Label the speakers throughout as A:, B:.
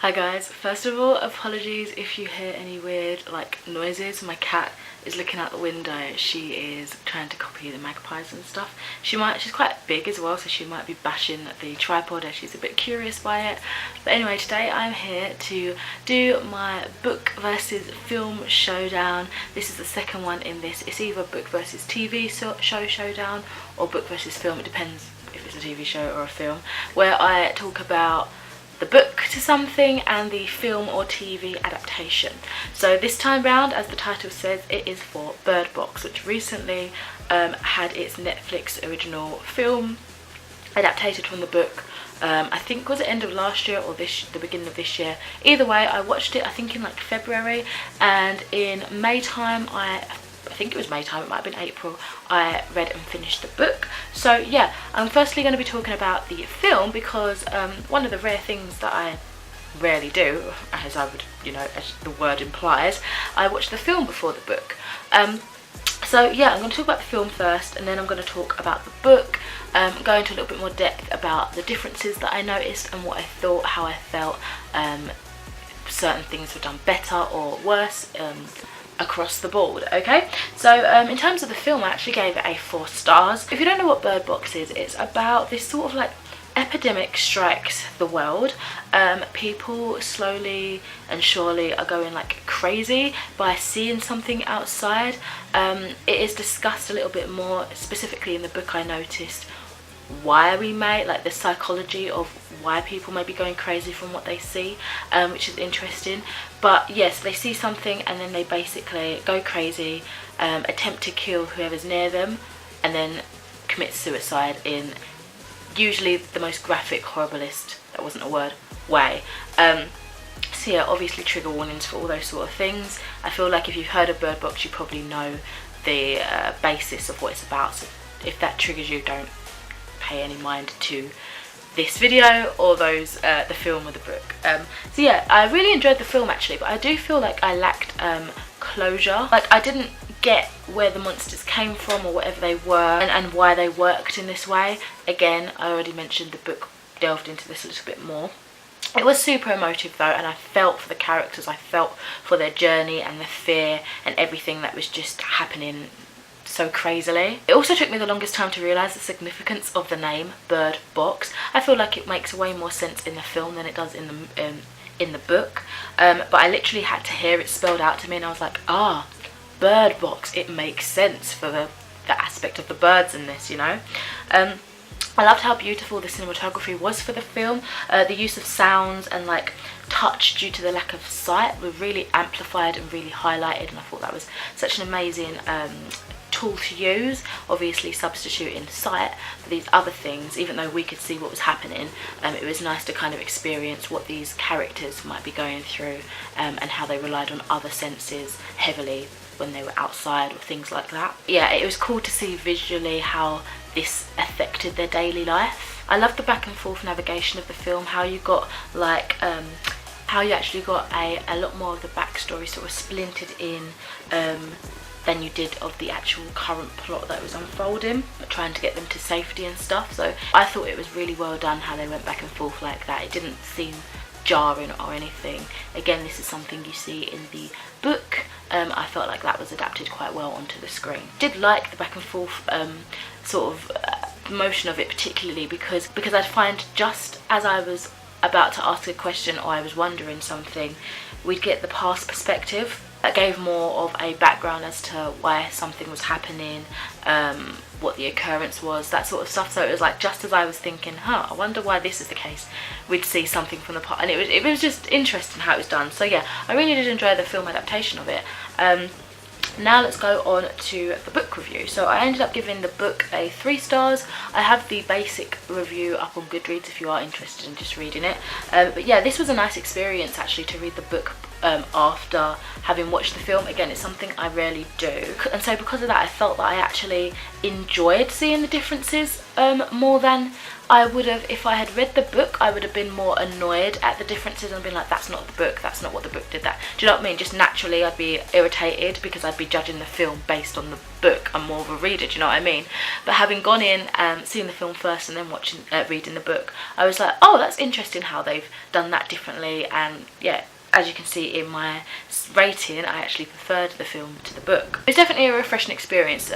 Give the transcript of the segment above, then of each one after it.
A: Hi guys, first of all, apologies if you hear any weird noises. My cat is looking out the window. She is trying to copy the magpies and stuff. She's quite big as well, so she might be bashing the tripod as she's a bit curious by it. But anyway, today I'm here to do my book versus film showdown. This is the second one in this. It's either book versus TV show showdown or book versus film. It depends if it's a TV show or a film, where I talk about the book to something and the film or TV adaptation. So this time round, as the title says, it is for Bird Box, which recently had its Netflix original film adapted from the book. I think was the end of last year or the beginning of this year. Either way, I watched it I think in February, and in May time, I think it was May time, it might have been April, I read and finished the book. So yeah, I'm firstly going to be talking about the film because one of the rare things that I rarely do, as I would, as the word implies, I watch the film before the book. So yeah, I'm going to talk about the film first, and then I'm going to talk about the book, go into a little bit more depth about the differences that I noticed and what I thought, how I felt, certain things were done better or worse, across the board. Okay, so in terms of the film, I actually gave it a 4 stars. If you don't know what Bird Box is, it's about this sort of epidemic strikes the world. People slowly and surely are going crazy by seeing something outside. It is discussed a little bit more specifically in the book. I noticed why we may the psychology of why people may be going crazy from what they see, which is interesting. But yes, they see something and then they basically go crazy, attempt to kill whoever's near them, and then commit suicide in usually the most graphic, horriblest, that wasn't a word, way. So yeah, obviously trigger warnings for all those sort of things. I feel like if you've heard of Bird Box, you probably know the basis of what it's about, so if that triggers you, don't pay any mind to this video or those the film or the book. So yeah, I really enjoyed the film actually, but I do feel like I lacked closure. I didn't get where the monsters came from or whatever they were, and why they worked in this way. Again, I already mentioned the book delved into this a little bit more. It was super emotive though, and I felt for the characters, I felt for their journey and the fear and everything that was just happening so crazily. It also took me the longest time to realise the significance of the name Bird Box. I feel like it makes way more sense in the film than it does in the book, but I literally had to hear it spelled out to me, and I was like, Bird Box, it makes sense for the aspect of the birds in this, I loved how beautiful the cinematography was for the film. The use of sounds and touch due to the lack of sight were really amplified and really highlighted, and I thought that was such an amazing tool to use, obviously substituting sight for these other things. Even though we could see what was happening, it was nice to kind of experience what these characters might be going through, and how they relied on other senses heavily when they were outside or things like that. Yeah, it was cool to see visually how this affected their daily life. I love the back and forth navigation of the film, how you got how you actually got a lot more of the backstory sort of splintered in than you did of the actual current plot that was unfolding, trying to get them to safety and stuff. So I thought it was really well done how they went back and forth like that. It didn't seem jarring or anything. Again, this is something you see in the book. I felt like that was adapted quite well onto the screen. Did like the back and forth sort of motion of it, particularly because I'd find just as I was about to ask a question or I was wondering something, we'd get the past perspective that gave more of a background as to why something was happening, what the occurrence was, that sort of stuff. So it was just as I was thinking, I wonder why this is the case, we'd see something from the past, and it was just interesting how it was done. So yeah, I really did enjoy the film adaptation of it. Now let's go on to the book review. So I ended up giving the book a 3 stars. I have the basic review up on Goodreads if you are interested in just reading it. But yeah, this was a nice experience actually to read the book after having watched the film. Again, it's something I rarely do, and so because of that I felt that I actually enjoyed seeing the differences more than I would have if I had read the book. I would have been more annoyed at the differences and been like, that's not the book, that's not what the book did that. Do you know what I mean? Just naturally I'd be irritated because I'd be judging the film based on the book. I'm more of a reader, do you know what I mean? But having gone in and seen the film first and then reading the book, I was like, oh, that's interesting how they've done that differently. And yeah, as you can see in my rating, I actually preferred the film to the book. It's definitely a refreshing experience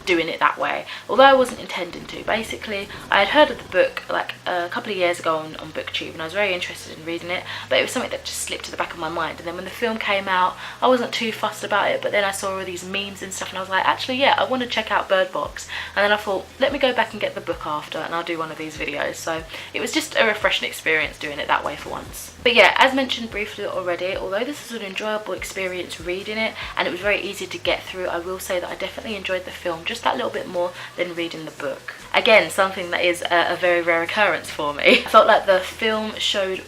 A: doing it that way, although I wasn't intending to. Basically, I had heard of the book like a couple of years ago on BookTube, and I was very interested in reading it, but it was something that just slipped to the back of my mind. And then when the film came out, I wasn't too fussed about it, but then I saw all these memes and stuff and I was like, actually yeah, I want to check out Bird Box. And then I thought, let me go back and get the book after and I'll do one of these videos. So it was just a refreshing experience doing it that way for once. But yeah, as mentioned briefly already, although this was an enjoyable experience reading it and it was very easy to get through, I will say that I definitely enjoyed the film just that little bit more than reading the book. Again, something that is a very rare occurrence for me. I felt like the film showed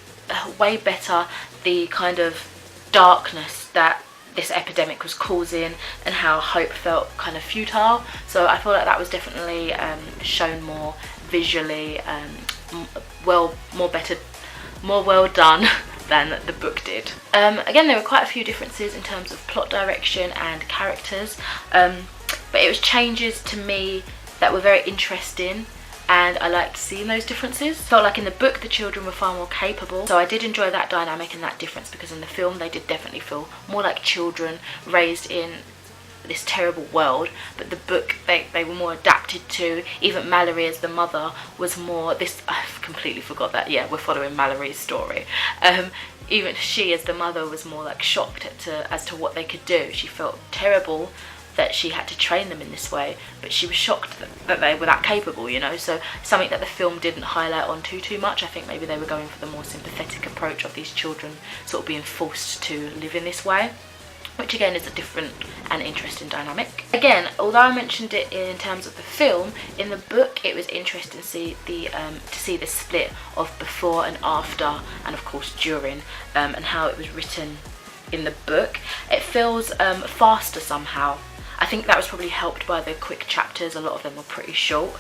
A: way better the kind of darkness that this epidemic was causing and how hope felt kind of futile. So I feel like that was definitely shown more visually, more well done than the book did. Again, there were quite a few differences in terms of plot direction and characters, but it was changes to me that were very interesting and I liked seeing those differences. Felt like in the book the children were far more capable, so I did enjoy that dynamic and that difference, because in the film they did definitely feel more like children raised in this terrible world. But the book, they were more adapted to. Even Mallory as the mother was more this, I've completely forgot that, yeah, we're following Mallory's story. Even she as the mother was more like shocked as to what they could do. She felt terrible that she had to train them in this way, but she was shocked that they were that capable, you know. So something that the film didn't highlight on too much. I think maybe they were going for the more sympathetic approach of these children sort of being forced to live in this way, which again is a different and interesting dynamic. Again, although I mentioned it in terms of the film, in the book it was interesting to see the split of before and after, and of course during, and how it was written in the book. It feels faster somehow. I think that was probably helped by the quick chapters. A lot of them were pretty short,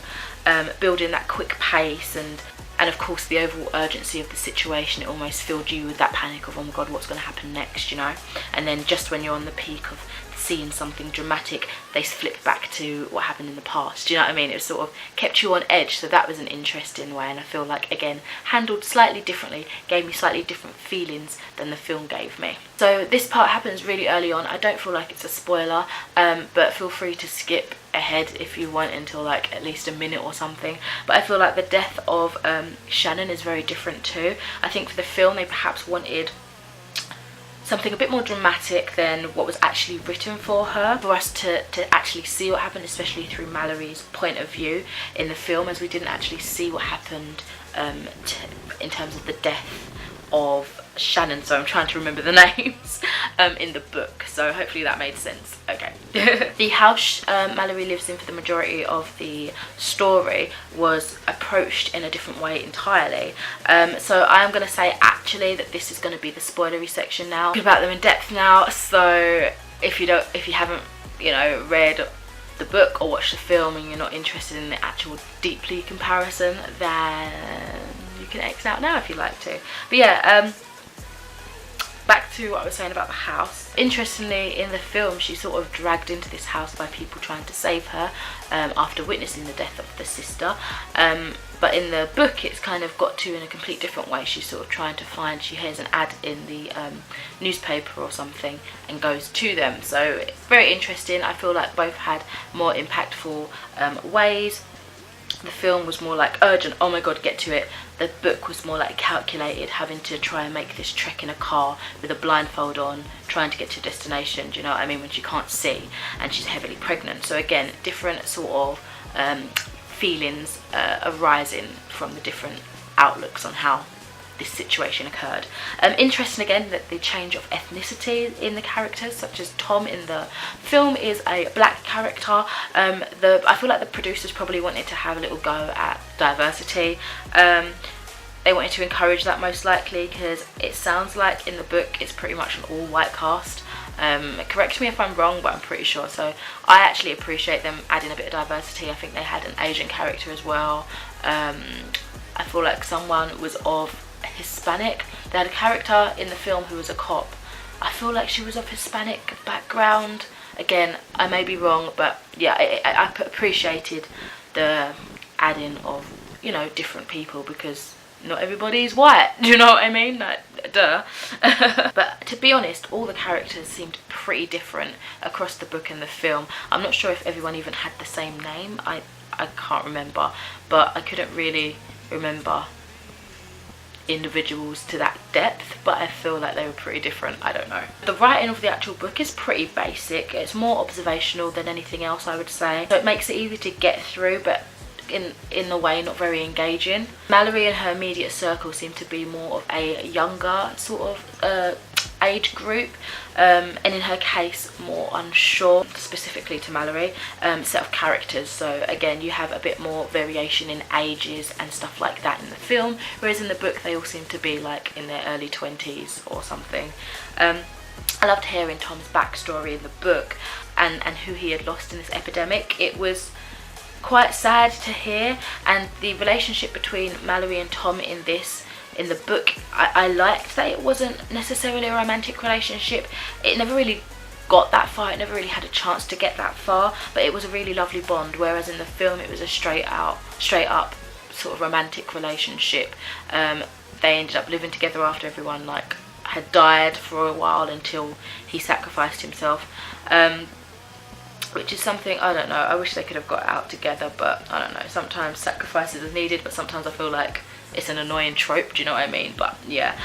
A: building that quick pace and of course the overall urgency of the situation. It almost filled you with that panic of, oh my god, what's going to happen next, you know. And then just when you're on the peak of seeing something dramatic, they flipped back to what happened in the past. Do you know what I mean? It sort of kept you on edge, so that was an interesting way, and I feel like again handled slightly differently, gave me slightly different feelings than the film gave me. So this part happens really early on. I don't feel like it's a spoiler, but feel free to skip ahead if you want until like at least a minute or something. But I feel like the death of Shannon is very different too. I think for the film they perhaps wanted something a bit more dramatic than what was actually written for her, for us to actually see what happened, especially through Mallory's point of view in the film, as we didn't actually see what happened in terms of the death of Shannon, so I'm trying to remember the names, in the book, so hopefully that made sense. Okay. The house Mallory lives in for the majority of the story was approached in a different way entirely, so I am going to say actually that this is going to be the spoilery section now. Talk about them in depth now, so if you haven't, you know, read the book or watched the film and you're not interested in the actual deeply comparison, then you can X out now if you'd like to. But yeah, back to what I was saying about the house. Interestingly, in the film she's sort of dragged into this house by people trying to save her after witnessing the death of the sister, but in the book it's kind of got to in a complete different way. She's sort of trying to find, she hears an ad in the newspaper or something and goes to them. So it's very interesting. I feel like both had more impactful ways. The film was more like urgent, oh my god, get to it. The book was more like calculated, having to try and make this trek in a car with a blindfold on, trying to get to a destination, do you know what I mean, when she can't see and she's heavily pregnant. So again, different sort of feelings arising from the different outlooks on how this situation occurred. Interesting again that the change of ethnicity in the characters, such as Tom in the film is a black character. I feel like the producers probably wanted to have a little go at diversity. they wanted to encourage that most likely, because it sounds like in the book it's pretty much an all white cast. Correct me if I'm wrong, but I'm pretty sure. So I actually appreciate them adding a bit of diversity. I think they had an Asian character as well. I feel like someone was of Hispanic. They had a character in the film who was a cop. I feel like she was of Hispanic background. Again, I may be wrong, but yeah, I appreciated the adding of, you know, different people, because not everybody is white. Do you know what I mean? Like, duh. But to be honest, all the characters seemed pretty different across the book and the film. I'm not sure if everyone even had the same name. I can't remember, but I couldn't really remember individuals to that depth, but I feel like they were pretty different. I don't know. The writing of the actual book is pretty basic. It's more observational than anything else, I would say, so it makes it easy to get through, but in a way not very engaging. Mallory and her immediate circle seem to be more of a younger sort of age group, and in her case more unsure, specifically to Mallory, set of characters. So again, you have a bit more variation in ages and stuff like that in the film, whereas in the book they all seem to be like in their early 20s or something. I loved hearing Tom's backstory in the book and who he had lost in this epidemic. It was quite sad to hear, and the relationship between Mallory and Tom in the book, I liked that it wasn't necessarily a romantic relationship. It never really got that far, it never really had a chance to get that far, but it was a really lovely bond, whereas in the film it was a straight up sort of romantic relationship. They ended up living together after everyone like had died for a while, until he sacrificed himself, which is something, I don't know, I wish they could have got out together, but I don't know, sometimes sacrifices are needed, but sometimes I feel like it's an annoying trope, do you know what I mean? But yeah,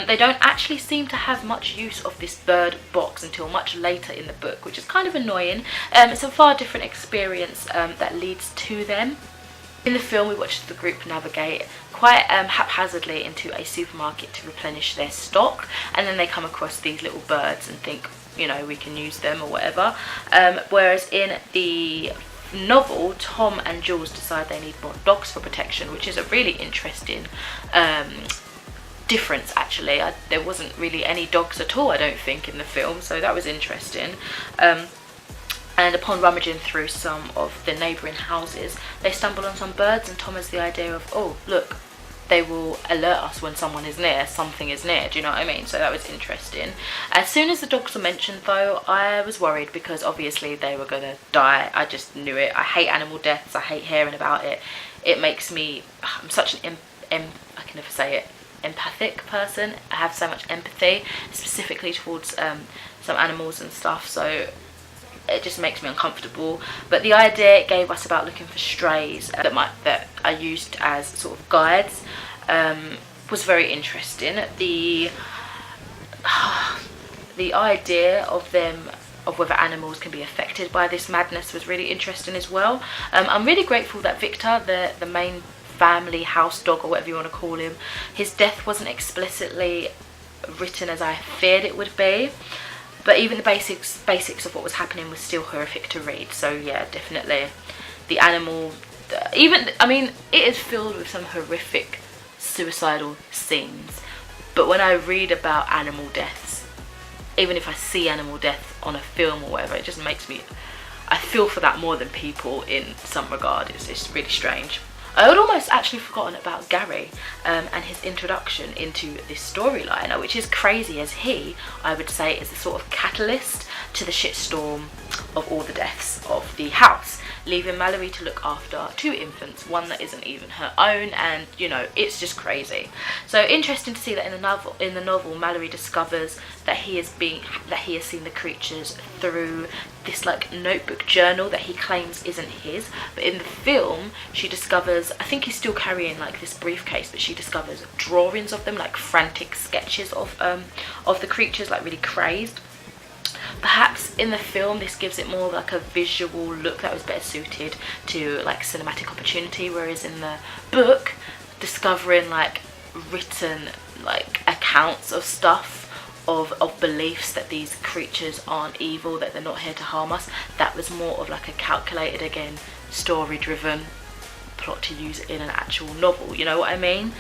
A: they don't actually seem to have much use of this bird box until much later in the book, which is kind of annoying. It's a far different experience that leads to them. In the film, we watched the group navigate quite haphazardly into a supermarket to replenish their stock, and then they come across these little birds and think, you know, we can use them or whatever. Whereas in the novel, Tom and Jules decide they need more dogs for protection, which is a really interesting difference actually. There wasn't really any dogs at all, I don't think, in the film, so that was interesting. And upon rummaging through some of the neighbouring houses, they stumble on some birds, and Tom has the idea of, oh look, they will alert us when someone is near, something is near, do you know what I mean? So that was interesting. As soon as the dogs were mentioned though, I was worried, because obviously they were gonna die. I just knew it. I hate animal deaths, I hate hearing about it. It makes me, I'm such an I can never say it, empathic person. I have so much empathy, specifically towards some animals and stuff, so it just makes me uncomfortable. But the idea it gave us about looking for strays that are used as sort of guides was very interesting. The idea of whether animals can be affected by this madness was really interesting as well. I'm really grateful that Victor, the main family house dog, or whatever you want to call him, his death wasn't explicitly written as I feared it would be. But even the basics of what was happening was still horrific to read. So yeah, definitely the animal, I mean, it is filled with some horrific suicidal scenes. But when I read about animal deaths, even if I see animal death on a film or whatever, it just makes me, I feel for that more than people in some regard. It's really strange. I had almost actually forgotten about Gary and his introduction into this storyline, which is crazy, as he, I would say, is the sort of catalyst to the shitstorm of all the deaths of the house, leaving Mallory to look after 2 infants, one that isn't even her own, and you know, it's just crazy. So interesting to see that in the novel, Mallory discovers that he has seen the creatures through this like notebook journal that he claims isn't his. But in the film, she discovers, I think he's still carrying like this briefcase, but she discovers drawings of them, like frantic sketches of the creatures, like really crazed. Perhaps in the film this gives it more like a visual look that was better suited to like cinematic opportunity, whereas in the book, discovering like written like accounts of stuff, of beliefs that these creatures aren't evil, that they're not here to harm us, that was more of like a calculated, again, story driven plot to use in an actual novel, you know what I mean?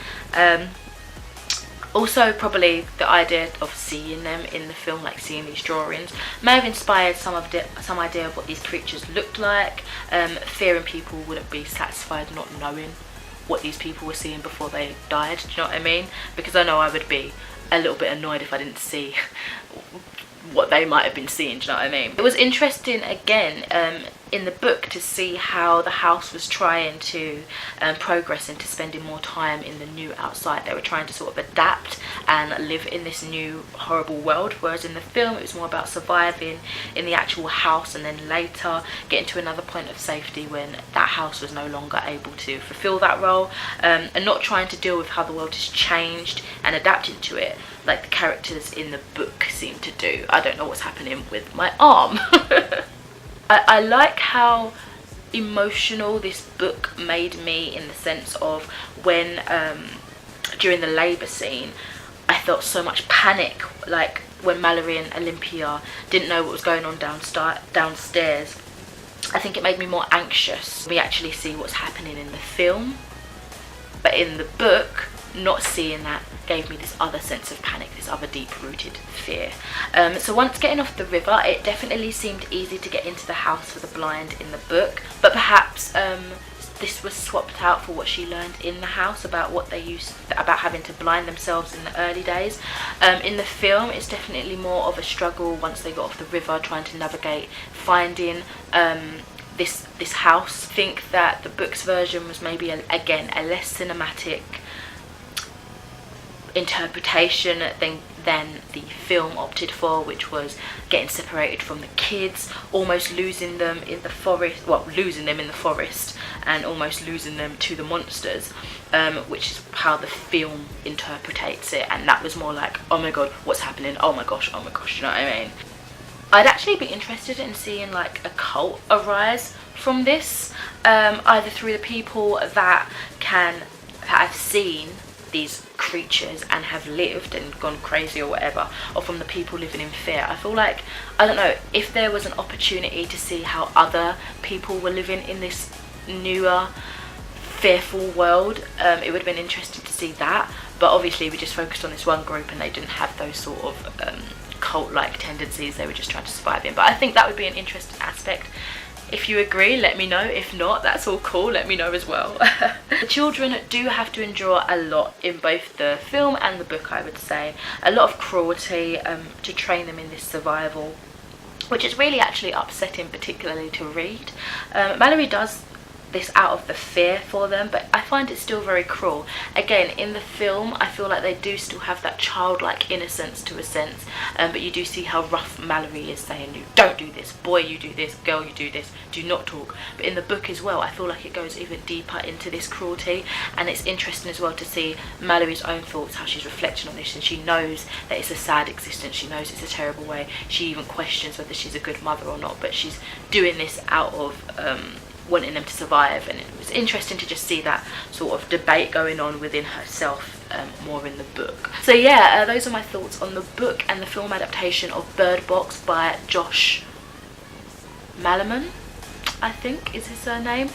A: Also, probably the idea of seeing them in the film, like seeing these drawings, may have inspired some idea of what these creatures looked like. Fearing people wouldn't be satisfied not knowing what these people were seeing before they died, do you know what I mean? Because I know I would be a little bit annoyed if I didn't see what they might have been seeing, do you know what I mean? It was interesting again in the book to see how the house was trying to progress into spending more time in the new outside. They were trying to sort of adapt and live in this new horrible world, whereas in the film it was more about surviving in the actual house and then later getting to another point of safety when that house was no longer able to fulfill that role, and not trying to deal with how the world has changed and adapting to it like the characters in the book seem to do. I don't know what's happening with my arm. I like how emotional this book made me, in the sense of when during the labour scene I felt so much panic, like when Mallory and Olympia didn't know what was going on downstairs. I think it made me more anxious. We actually see what's happening in the film, but in the book, not seeing that gave me this other sense of panic, this other deep-rooted fear. So once getting off the river, it definitely seemed easy to get into the house for the blind in the book, but perhaps this was swapped out for what she learned in the house about about having to blind themselves in the early days. In the film, it's definitely more of a struggle once they got off the river, trying to navigate finding this house. I think that the book's version was maybe again a less cinematic interpretation than the film opted for, which was getting separated from the kids, almost losing them in the forest, well, losing them in the forest and almost losing them to the monsters, which is how the film interpretates it. And that was more like, oh my god, what's happening, oh my gosh, you know what I mean? I'd actually be interested in seeing like a cult arise from this, either through the people that have seen these creatures and have lived and gone crazy or whatever, or from the people living in fear. I feel like, I don't know, if there was an opportunity to see how other people were living in this newer fearful world, it would have been interesting to see that. But obviously we just focused on this one group and they didn't have those sort of cult-like tendencies. They were just trying to survive in. But I think that would be an interesting aspect. If you agree, let me know. If not, that's all cool, let me know as well. The children do have to endure a lot in both the film and the book, I would say. A lot of cruelty to train them in this survival, which is really actually upsetting, particularly to read. Mallory does this out of the fear for them, but I find it still very cruel. Again, in the film, I feel like they do still have that childlike innocence to a sense, but you do see how rough Mallory is, saying, you don't do this, boy you do this, girl you do this, do not talk. But in the book as well, I feel like it goes even deeper into this cruelty, and it's interesting as well to see Mallory's own thoughts, how she's reflecting on this, and she knows that it's a sad existence, she knows it's a terrible way, she even questions whether she's a good mother or not, but she's doing this out of wanting them to survive. And it was interesting to just see that sort of debate going on within herself more in the book. So yeah, those are my thoughts on the book and the film adaptation of Bird Box by Josh Malerman, I think is his surname.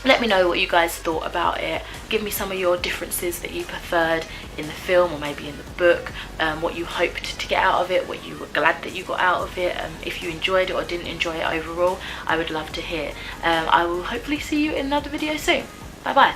A: Let me know what you guys thought about it. Give me some of your differences that you preferred in the film or maybe in the book, what you hoped to get out of it, what you were glad that you got out of it, if you enjoyed it or didn't enjoy it overall. I would love to hear. I will hopefully see you in another video soon. Bye bye.